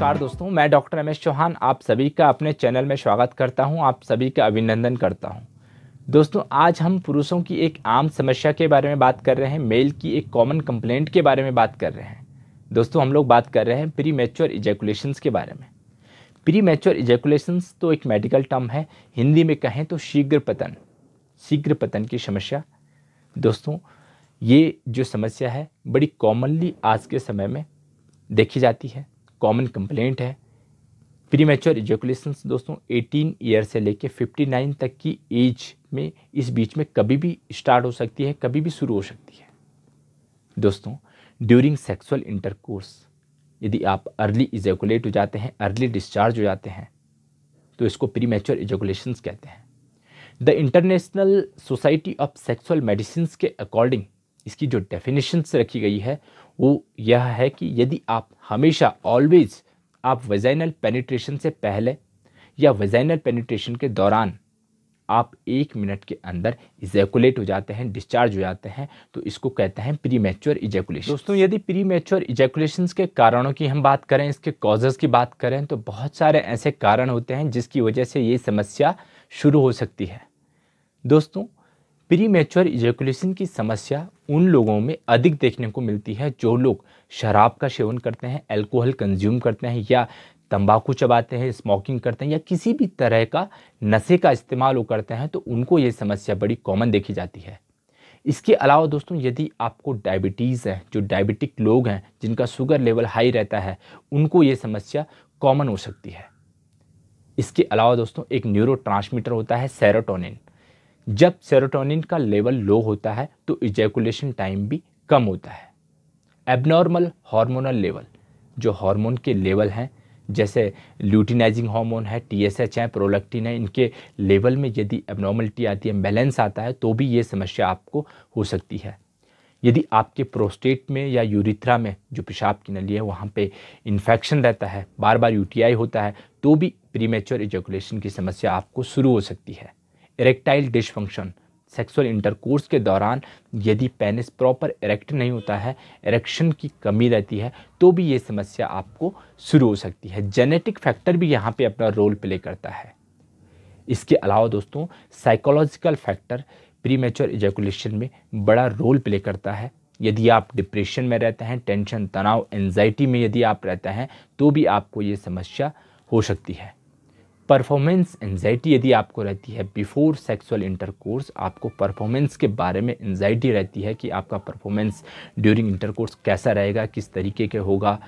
नमस्कार दोस्तों, मैं डॉक्टर रमेश चौहान आप सभी का अपने चैनल में स्वागत करता हूं। आप सभी का अभिनंदन करता हूं। दोस्तों, आज हम पुरुषों की एक आम समस्या के बारे में बात कर रहे हैं। मेल की एक कॉमन कंप्लेंट के बारे में बात कर रहे हैं। दोस्तों, हम लोग बात कर रहे हैं प्री मैच्योर इजैकुलेशंस के बारे में। प्री मैच्योर इजैकुलेशंस तो एक मेडिकल टर्म है, हिंदी में कहें तो शीघ्र पतन की समस्या। दोस्तों, ये जो समस्या है बड़ी कॉमनली आज के समय में देखी जाती है, कॉमन कंप्लेंट है। प्री मैच्योर इजैकुलेशंस दोस्तों 18 ईयर से लेके 59 तक की एज में, इस बीच में कभी भी स्टार्ट हो सकती है, कभी भी शुरू हो सकती है। दोस्तों, ड्यूरिंग सेक्सुअल इंटरकोर्स यदि आप अर्ली इजैकुलेट हो जाते हैं, अर्ली डिस्चार्ज हो जाते हैं, तो इसको प्री मैच्योर इजैकुलेशंस कहते हैं। The international society of sexual medicine के अकॉर्डिंग इसकी जो डेफिनेशंस रखी गई है वो यह है कि यदि आप हमेशा ऑलवेज आप वेजाइनल पेनिट्रेशन से पहले या वेजाइनल पेनिट्रेशन के दौरान आप 1 मिनट के अंदर इजैकुलेट हो जाते हैं, डिस्चार्ज हो जाते हैं, तो इसको कहते हैं प्री मैच्योर इजैकुलेशन। दोस्तों, यदि प्री मैच्योर इजैकुलेशंस के कारणों की हम बात करें, इसके कॉजेज़ की बात करें, तो बहुत सारे ऐसे कारण होते हैं जिसकी वजह से ये समस्या शुरू हो सकती है। दोस्तों, प्री मैच्योर इजैकुलेशन की समस्या उन लोगों में अधिक देखने को मिलती है जो लोग शराब का सेवन करते हैं, अल्कोहल कंज्यूम करते हैं, या तंबाकू चबाते हैं, स्मोकिंग करते हैं, या किसी भी तरह का नशे का इस्तेमाल वो करते हैं, तो उनको ये समस्या बड़ी कॉमन देखी जाती है। इसके अलावा दोस्तों, यदि आपको डायबिटीज़ है, जो डायबिटिक लोग हैं जिनका शुगर लेवल हाई रहता है, उनको ये समस्या कॉमन हो सकती है। इसके अलावा दोस्तों, एक न्यूरोट्रांसमीटर होता है सेरोटोनिन। जब सेरोटोनिन का लेवल लो होता है तो इजैकुलेशन टाइम भी कम होता है। एबनॉर्मल हार्मोनल लेवल, जो हार्मोन के लेवल हैं, जैसे ल्यूटिनाइजिंग हार्मोन है, TSH है, प्रोलैक्टिन है, इनके लेवल में यदि एबनॉर्मलिटी आती है, बैलेंस आता है, तो भी ये समस्या आपको हो सकती है। यदि आपके प्रोस्टेट में या यूरिथ्रा में, जो पेशाब की नली है, वहाँ पे इन्फेक्शन रहता है, बार बार UTI होता है, तो भी प्रीमेच्योर इजैकुलेशन की समस्या आपको शुरू हो सकती है। इरेक्टाइल डिसफंक्शन, सेक्सुअल इंटरकोर्स के दौरान यदि पेनिस प्रॉपर इरेक्ट नहीं होता है, इरेक्शन की कमी रहती है, तो भी ये समस्या आपको शुरू हो सकती है। जेनेटिक फैक्टर भी यहाँ पे अपना रोल प्ले करता है। इसके अलावा दोस्तों, साइकोलॉजिकल फैक्टर प्रीमेच्योर इजैकुलेशन में बड़ा रोल प्ले करता है। यदि आप डिप्रेशन में रहते हैं, टेंशन, तनाव, एंजाइटी में यदि आप रहते हैं, तो भी आपको ये समस्या हो सकती है। परफॉर्मेंस एंजाइटी यदि आपको रहती है, बिफोर सेक्सुअल इंटरकोर्स आपको परफॉर्मेंस के बारे में एंजाइटी रहती है कि आपका परफॉर्मेंस ड्यूरिंग इंटरकोर्स कैसा रहेगा, किस तरीके के होगा,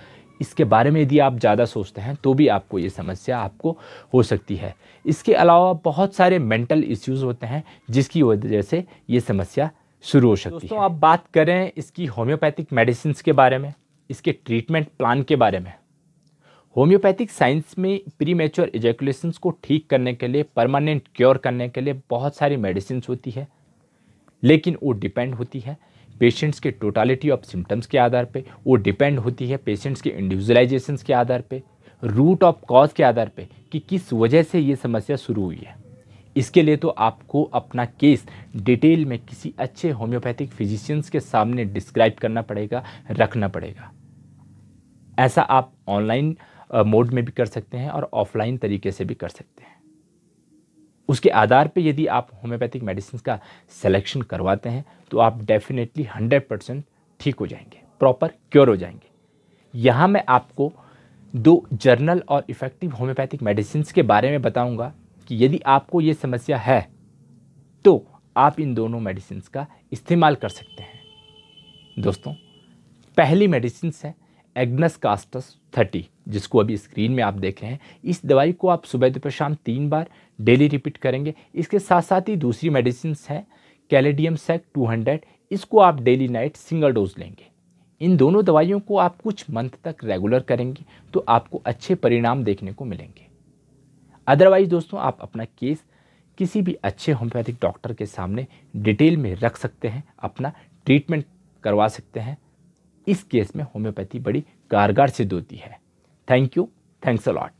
इसके बारे में यदि आप ज़्यादा सोचते हैं, तो भी आपको ये समस्या आपको हो सकती है। इसके अलावा बहुत सारे मेंटल इश्यूज़ होते हैं जिसकी वजह से ये समस्या शुरू हो सकती है। दोस्तों, अब बात करें इसकी होम्योपैथिक मेडिसिन के बारे में, इसके ट्रीटमेंट प्लान के बारे में। होम्योपैथिक साइंस में प्री मैच्योर इजैकुलेशंस को ठीक करने के लिए, परमानेंट क्योर करने के लिए बहुत सारी मेडिसिन होती है, लेकिन वो डिपेंड होती है पेशेंट्स के टोटालिटी ऑफ सिम्टम्स के आधार पे, वो डिपेंड होती है पेशेंट्स के इंडिविजुअलाइजेशंस के आधार पे, रूट ऑफ कॉज के आधार पे कि किस वजह से ये समस्या शुरू हुई है। इसके लिए तो आपको अपना केस डिटेल में किसी अच्छे होम्योपैथिक फिजिशियंस के सामने डिस्क्राइब करना पड़ेगा, रखना पड़ेगा। ऐसा आप ऑनलाइन मोड में भी कर सकते हैं और ऑफलाइन तरीके से भी कर सकते हैं। उसके आधार पे यदि आप होम्योपैथिक मेडिसिन का सिलेक्शन करवाते हैं तो आप डेफिनेटली 100% ठीक हो जाएंगे, प्रॉपर क्योर हो जाएंगे। यहाँ मैं आपको 2 जर्नल और इफ़ेक्टिव होम्योपैथिक मेडिसिन के बारे में बताऊंगा कि यदि आपको ये समस्या है तो आप इन दोनों मेडिसिन का इस्तेमाल कर सकते हैं। दोस्तों, पहली मेडिसिन है एग्नस कास्टस 30, जिसको अभी स्क्रीन में आप देख रहे हैं। इस दवाई को आप सुबह दोपहर शाम 3 बार डेली रिपीट करेंगे। इसके साथ साथ ही दूसरी मेडिसिन है कैलेडियम सेक 200, इसको आप डेली नाइट सिंगल डोज लेंगे। इन दोनों दवाइयों को आप कुछ मंथ तक रेगुलर करेंगे तो आपको अच्छे परिणाम देखने को मिलेंगे। अदरवाइज दोस्तों, आप अपना केस किसी भी अच्छे होम्योपैथिक डॉक्टर के सामने डिटेल में रख सकते हैं, अपना ट्रीटमेंट करवा सकते हैं। इस केस में होम्योपैथी बड़ी कारगर सिद्ध होती है। Thank you, thanks a lot.